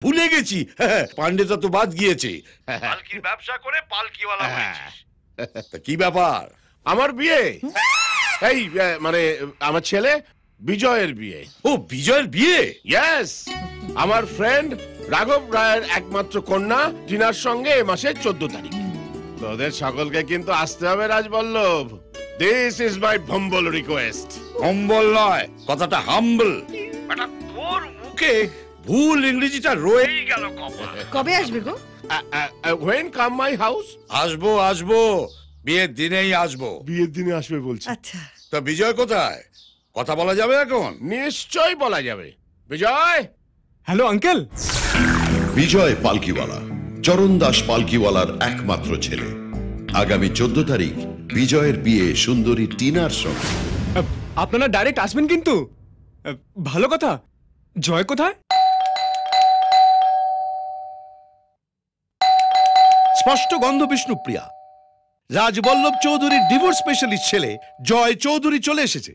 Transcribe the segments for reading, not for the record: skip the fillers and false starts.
ভুলে গেছি। পান্ডেটা তো বাদ গিয়েছে। পালকির ব্যবসা করে পালকিওয়ালা হয়েছিস। কি ব্যাপার? আমার বিয়ে, এই মানে আমার ছেলে বিজয়ের বিয়ে। ও, বিজয়ের বিয়ে? ইয়েস, আমার ফ্রেন্ড রাঘব রায়ের একমাত্র কন্যা টিনার সঙ্গে এ মাসের 14 তারিখ। তোদের সকলকে কিন্তু আসতে হবে Rajballabh. This is my humble request. Humble নয়, কথাটা হাম্বল। এটা তোর মুখে ভুল ইংরেজিটা রয়েই গেল। কবে আসবে গো? When come my house? আসবো আসবো, বিয়ের দিনেই আসবো। বিয়ের দিনে আসবে বলছে। আচ্ছা, তো বিজয় কোথায়? কথা বলা যাবে এখন? নিশ্চয় বলা যাবে। বিজয়। Hello uncle. বিজয় পালকিওয়ালা চরণ দাস পালকিওয়ালার একমাত্র ছেলে। আগামী 14 তারিখ বিজয়ের বিয়ে সুন্দরী টিনার সঙ্গে। আপনারা ডাইরেক্ট আসবেন কিন্তু? ভালো কথা। জয় কোথায়? স্পষ্ট গন্ধ বিষ্ণুপ্রিয়া। রাজবল্লভ চৌধুরীর ডিভোর্স স্পেশালিস্ট ছেলে জয় চৌধুরী চলে এসেছে।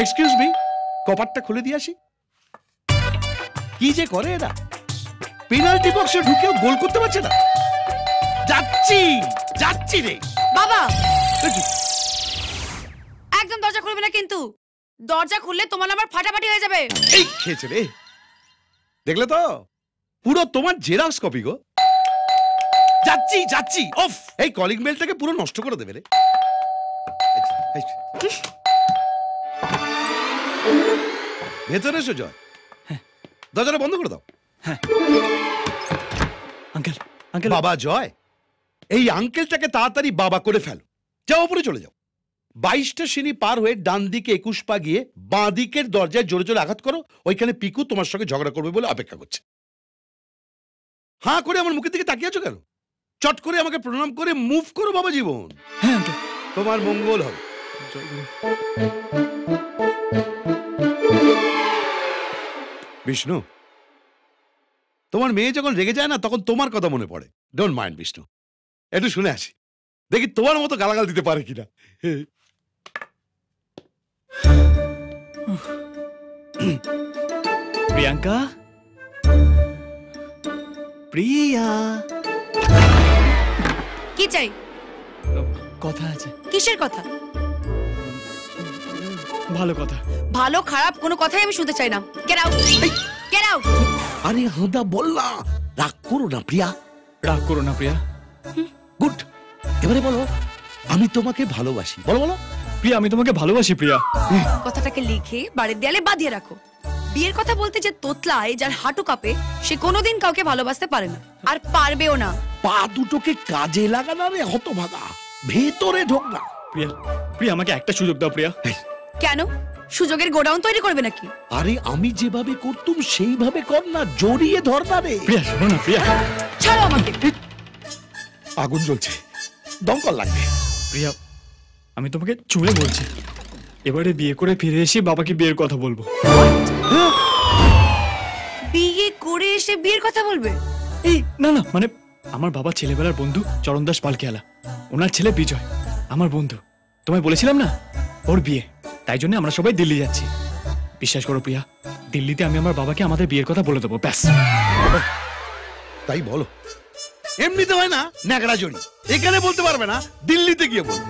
এক্সকিউজ মি, কপারটা খুলে দিয়ে আসি। কি যে করে এরা, পেনাল্টি বক্সে ঢুকেও গোল করতে পারছে না। যাচ্ছি যাচ্ছি রে বাবা। একদম দরজা খুলবে না কিন্তু। দরজা খুললে তোমার আমার ফাটাফাটি হয়ে যাবে। এই খেয়েছে রে, দেখলে তো পুরো তোমার জেরক্স কপি গো। যাচ্ছি যাচ্ছি। অফ, এই কলিং বেলটাকে পুরো নষ্ট করে দেবে রে। ভেতরে এসো জয়। দরজাটা বন্ধ করে দাও। হ্যাঁ আঙ্কেল। আঙ্কেল বাবা জয়, এই আঙ্কেলটাকে তাড়াতাড়ি বাবা করে ফেলো। যাও উপরে চলে যাও। 22টা সিঁড়ি পার হয়ে ডান দিকে 21 পা গিয়ে বাঁ দিকের দরজায় জোরে জোরে আঘাত করো। ওইখানে পিকু তোমার সঙ্গে ঝগড়া করবে বলে অপেক্ষা করছে। হাঁ করে আমার মুখের দিকে তাকিয়ে আছো কেন? চট করে আমাকে প্রণাম করে মুভ করো বাবা জীবন। হ্যাঁ আঙ্কেল। তোমার মঙ্গল হবে। বিষ্ণু, তোমার মেয়ে যখন রেগে যায় না তখন তোমার কথা মনে পড়ে। ডোন্ট মাইন্ড বিষ্ণু, একটু শুনে আসি, দেখি তোমার মতো গালাগাল দিতে পারে কিনা। প্রিয়াঙ্কা, প্রিয়া। কি চাই? কথা আছে। কিসের কথা? ভালো কথা। ভালো খারাপ কোনো কথাই আমি শুনতে চাই না। Get out, get out. আরে হাঁদা বল না, রাগ করো না প্রিয়া। রাগ করো না প্রিয়া। গুড, এবারে বলো আমি তোমাকে ভালোবাসি। বলো বলো। প্রিয়া, আমি তোমাকে ভালোবাসি প্রিয়া। কথাটাকে লিখে বাড়ির দেয়ালে বাঁধিয়ে রাখো। বিয়ের কথা বলতে যে তোতলায়, যার হাঁটু কাঁপে, সে কোনোদিন কাউকে ভালোবাসতে পারে না, আর পারবেও না। পা দুটোকে কাজে লাগানো রে হতভাগা, ভেতরে ঢোক না। প্রিয়া, প্রিয়া আমাকে একটা সুযোগ দাও প্রিয়া। কেন? সুযোগের গোডাউন তৈরি করবে নাকি? আরে আমি যেভাবে করতুম সেইভাবে কর না, জড়িয়ে ধর না রে। প্রিয়া শোনো না প্রিয়া। ছাড়ো আমাকে। আগুন জ্বলছে, দমকল লাগবে। প্রিয়া, আমি তোমাকে চুড়ে বলছি, এবারে বিয়ে করে ফিরে এসে বাবাকে বিয়ের কথা বলবো। বিয়ে করে এসে বিয়ের কথা বলবে? এই না না, মানে আমার বাবা ছেলেবেলার বন্ধু চরণ দাস পালকিওয়ালা, ওনার ছেলে বিজয় আমার বন্ধু। তোমায় বলেছিলাম না ওর বিয়ে, তাই জন্য আমরা সবাই দিল্লি যাচ্ছি। বিশ্বাস করো প্রিয়া, দিল্লিতে আমি আমার বাবাকে আমাদের বিয়ের কথা বলে দেবো, ব্যাস। তাই বলো? এমনিতে হয় না ন্যাকড়া জড়ি, এখানে বলতে পারবে না, দিল্লিতে গিয়ে বলবে।